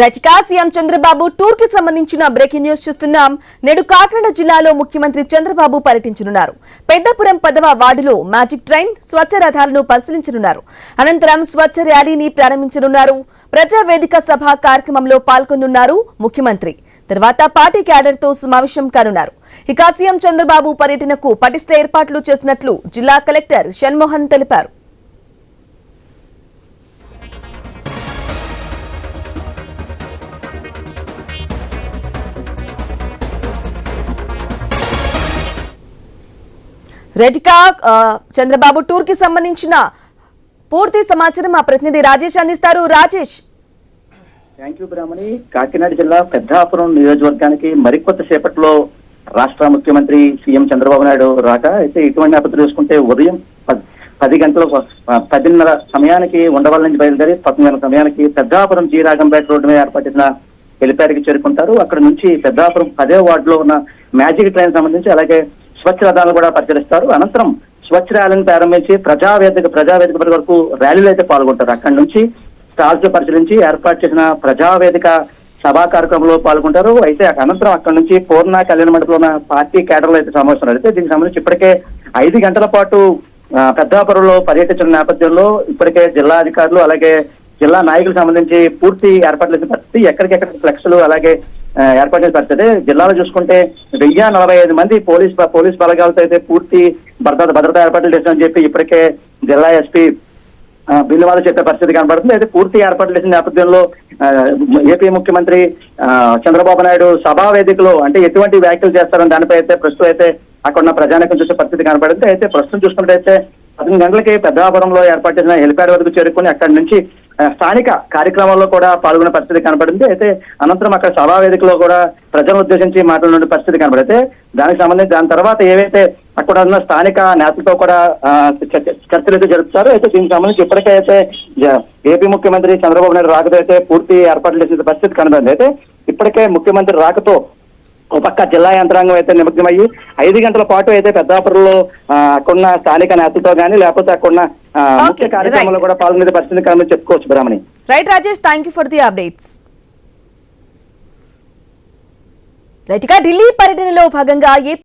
రచిక CM Chandrababu tour కి సంబంధించిన breaking news చూస్తున్నాం. నేడు కాకినాడ జిల్లాలో ముఖ్యమంత్రి చంద్రబాబు పర్యటించనున్నారు. పెద్దపురం 10వ వార్డులో మ్యాజిక్ ట్రైన్, స్వచ్ఛ రథాలను పరిశీలించనున్నారు. అనంతరం స్వచ్ఛ ర్యాలీని ప్రారంభించనున్నారు. ప్రజావేదిక సభ కార్యక్రమంలో పాల్గొనున్నారు ముఖ్యమంత్రి. తర్వాత పార్టీ క్యాడర్తో సమావేశం కానున్నారు. ఇక సీఎం చంద్రబాబు పర్యటనకు పటిష్ట ఏర్పాట్లు చేసినట్లు జిల్లా కలెక్టర్ షణ్మోహన్ తెలిపారు. రెడ్కా చంద్రబాబు టూర్ కి సంబంధించిన పూర్తి సమాచారం మా ప్రతినిధి రాజేష్ అందిస్తారు. రాజేష్. థ్యాంక్ యూ బ్రాహ్మణి. కాకినాడ జిల్లా పెద్దాపురం నియోజకవర్గానికి మరికొద్ది సేపట్లో రాష్ట్ర ముఖ్యమంత్రి సీఎం చంద్రబాబు నాయుడు రాక అయితే ఇటువంటి నేపథ్యం చూసుకుంటే ఉదయం 10 గంటల 10:30 సమయానికి ఉండవల్లి నుంచి బయలుదేరి 11 సమయానికి పెద్దాపురం జీ రాగంపేట రోడ్డు మీద ఏర్పాటైన హెలిప్యాడ్కి చేరుకుంటారు. అక్కడ నుంచి పెద్దాపురం 10వ వార్డులో ఉన్న మ్యాజిక్ ట్రైన్ సంబంధించి అలాగే స్వచ్ఛ రథాలను కూడా పరిశీలిస్తారు. అనంతరం స్వచ్ఛ ర్యాలీని ప్రారంభించి ప్రజావేదిక వరకు ర్యాలీలు అయితే పాల్గొంటారు. అక్కడి నుంచి స్టాల్స్ పరిశీలించి ఏర్పాటు చేసిన ప్రజావేదిక సభా కార్యక్రమంలో పాల్గొంటారు. అయితే అనంతరం అక్కడి నుంచి పూర్ణ కళ్యాణ మండపంలో ఉన్న పార్టీ క్యాడర్లు అయితే సమావేశం అయితే దీనికి సంబంధించి ఇప్పటికే 5 గంటల పాటు పెద్దాపురంలో పర్యటించిన నేపథ్యంలో ఇప్పటికే జిల్లా అధికారులు అలాగే జిల్లా నాయకులకు సంబంధించి పూర్తి ఏర్పాట్లు చేసిన పరిస్థితి. ఎక్కడికెక్కడ ఫ్లెక్స్లు అలాగే ఏర్పాటు చేసిన పరిస్థితి. జిల్లాలో చూసుకుంటే 1045 మంది పోలీస్ బలగాలతో అయితే పూర్తి భద్రతా ఏర్పాట్లు చేశామని చెప్పి ఇప్పటికే జిల్లా ఎస్పీ బిల్లువాళ్ళు చెప్పే పరిస్థితి కనబడుతుంది. అయితే పూర్తి ఏర్పాట్లు చేసిన నేపథ్యంలో ఏపీ ముఖ్యమంత్రి చంద్రబాబు నాయుడు సభా వేదికలో అంటే ఎటువంటి వ్యాఖ్యలు చేస్తారని దానిపై అయితే ప్రస్తుతం అయితే అక్కడ ఉన్న ప్రజానికం చూసే పరిస్థితి కనబడుతుంది. అయితే ప్రస్తుతం చూసుకున్నట్టయితే 10 గంటలకి పెద్దాపురంలో ఏర్పాటు చేసిన హెలిప్యాడ్ వరకు చేరుకుని అక్కడి నుంచి స్థానిక కార్యక్రమాల్లో కూడా పాల్గొనే పరిస్థితి కనబడింది. అయితే అనంతరం అక్కడ సభా వేదికలో కూడా ప్రజలను ఉద్దేశించి మాట్లాడిన పరిస్థితి కనబడితే దానికి సంబంధించి దాని తర్వాత ఏవైతే అక్కడ ఉన్న స్థానిక నేతలతో కూడా చర్చలు అయితే జరుపుతారు. అయితే దీనికి సంబంధించి ఇప్పటికైతే ఏపీ ముఖ్యమంత్రి చంద్రబాబు నాయుడు రాకతో అయితే పూర్తి ఏర్పాట్లు చేసిన పరిస్థితి కనబడింది. అయితే ఇప్పటికే ముఖ్యమంత్రి రాకతో ఒక పక్క జిల్లా యంత్రాంగం అయితే నిమగ్నమయ్యి 5 గంటల పాటు అయితే పెద్దాపురంలో అక్కడున్న స్థానిక నేతలతో కానీ లేకపోతే అక్కడున్న ముఖ్య కార్యక్రమాల్లో కూడా పాల్గొనే పరిస్థితి కనుక చెప్పుకోవచ్చు Brahmani. Right Rajesh, thank you for the updates. Right గా ఢిల్లీ పర్యటనలో భాగంగా